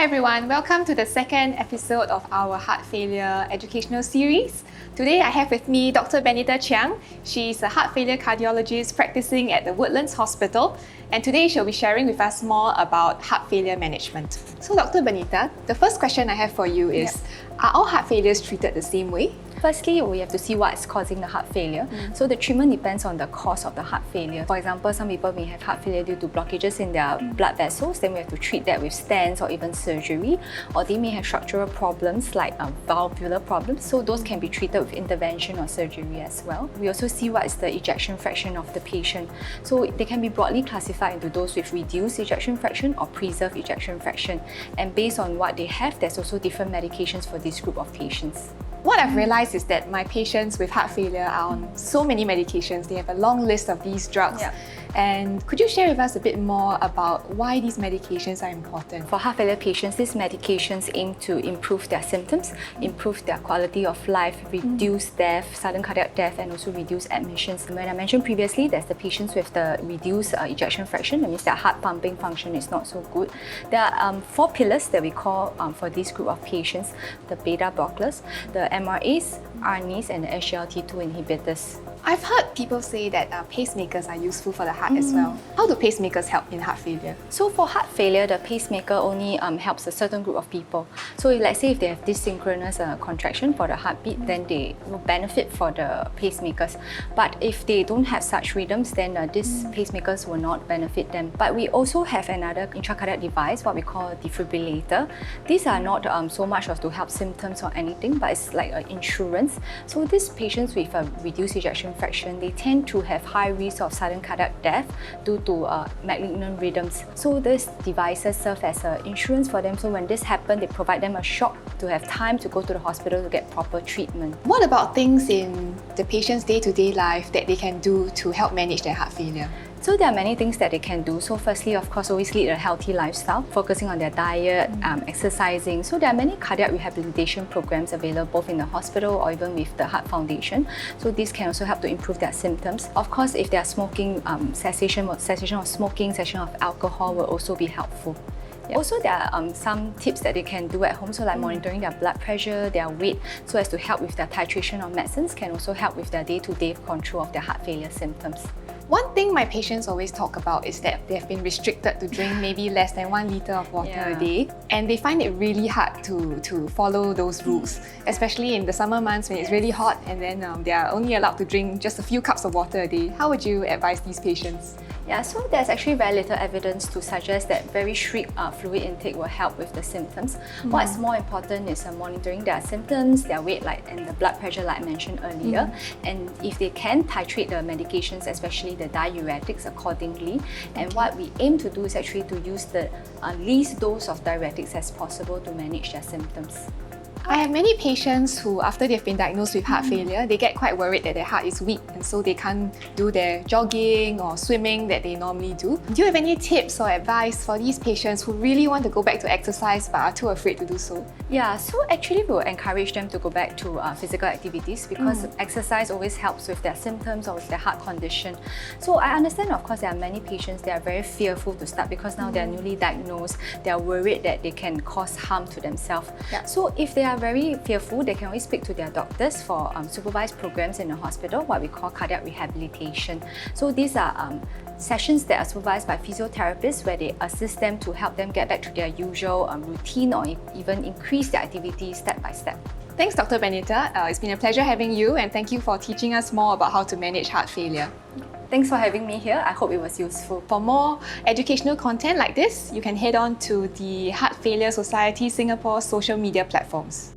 Hi everyone, welcome to the second episode of our heart failure educational series. Today I have with me Dr. Benita Chiang. She's a heart failure cardiologist practicing at the Woodlands Hospital, and today she'll be sharing with us more about heart failure management. So Dr. Benita, the first question I have for you is, are all heart failures treated the same way? Firstly, we have to see what is causing the heart failure. So the treatment depends on the cause of the heart failure. For example, some people may have heart failure due to blockages in their blood vessels, then we have to treat that with stents or even surgery. Or they may have structural problems like valvular problems, so those can be treated with intervention or surgery as well. We also see what is the ejection fraction of the patient. So they can be broadly classified into those with reduced ejection fraction or preserved ejection fraction. And based on what they have, there's also different medications for this group of patients. What I've realized is that my patients with heart failure are on so many medications. They have a long list of these drugs. And could you share with us a bit more about why these medications are important? For heart failure patients, these medications aim to improve their symptoms, improve their quality of life, reduce death, sudden cardiac death, and also reduce admissions. When I mentioned previously, there's the patients with the reduced ejection fraction. That means their heart pumping function is not so good. There are 4 pillars that we call for this group of patients: the beta blockers, the MRAs, ARNIs, and the SGLT2 inhibitors. I've heard people say that pacemakers are useful for the heart as well. How do pacemakers help in heart failure? So for heart failure, the pacemaker only helps a certain group of people. So let's say if they have dysynchronous contraction for the heartbeat, then they will benefit for the pacemakers. But if they don't have such rhythms, then these pacemakers will not benefit them. But we also have another intracardiac device, what we call a defibrillator. These are not so much as to help symptoms or anything, but it's like an insurance. So these patients with a reduced ejection fraction, they tend to have high risk of sudden cardiac death due to malignant rhythms. So these devices serve as an insurance for them. So when this happens, they provide them a shock to have time to go to the hospital to get proper treatment. What about things in the patient's day-to-day life that they can do to help manage their heart failure? So there are many things that they can do. So firstly, of course, always lead a healthy lifestyle, focusing on their diet, exercising. So there are many cardiac rehabilitation programs available both in the hospital or even with the Heart Foundation. So these can also help to improve their symptoms. Of course, if they are smoking, cessation of smoking, cessation of alcohol will also be helpful. Also, there are some tips that they can do at home, so like monitoring their blood pressure, their weight, so as to help with their titration of medicines, can also help with their day-to-day control of their heart failure symptoms. One thing my patients always talk about is that they've been restricted to drink maybe less than 1 liter of water a day, and they find it really hard to follow those rules, especially in the summer months when it's really hot and then they are only allowed to drink just a few cups of water a day. How would you advise these patients? Yeah, so there's actually very little evidence to suggest that very strict fluid intake will help with the symptoms. What's more important is monitoring their symptoms, their weight, and the blood pressure, like I mentioned earlier. And if they can titrate the medications, especially the diuretics, accordingly. And what we aim to do is actually to use the least dose of diuretics as possible to manage their symptoms. I have many patients who, after they've been diagnosed with heart failure, they get quite worried that their heart is weak and so they can't do their jogging or swimming that they normally do. Do you have any tips or advice for these patients who really want to go back to exercise but are too afraid to do so? Yeah, so actually we'll encourage them to go back to physical activities because exercise always helps with their symptoms or with their heart condition. So I understand, of course, there are many patients that are very fearful to start because now they're newly diagnosed, they're worried that they can cause harm to themselves. So if they are very fearful, they can always speak to their doctors for supervised programs in the hospital, what we call cardiac rehabilitation. So these are sessions that are supervised by physiotherapists where they assist them to help them get back to their usual routine or even increase their activity step by step. Thanks, Dr. Benita. It's been a pleasure having you, and thank you for teaching us more about how to manage heart failure. Thanks for having me here. I hope it was useful. For more educational content like this, you can head on to the Heart Failure Society Singapore social media platforms.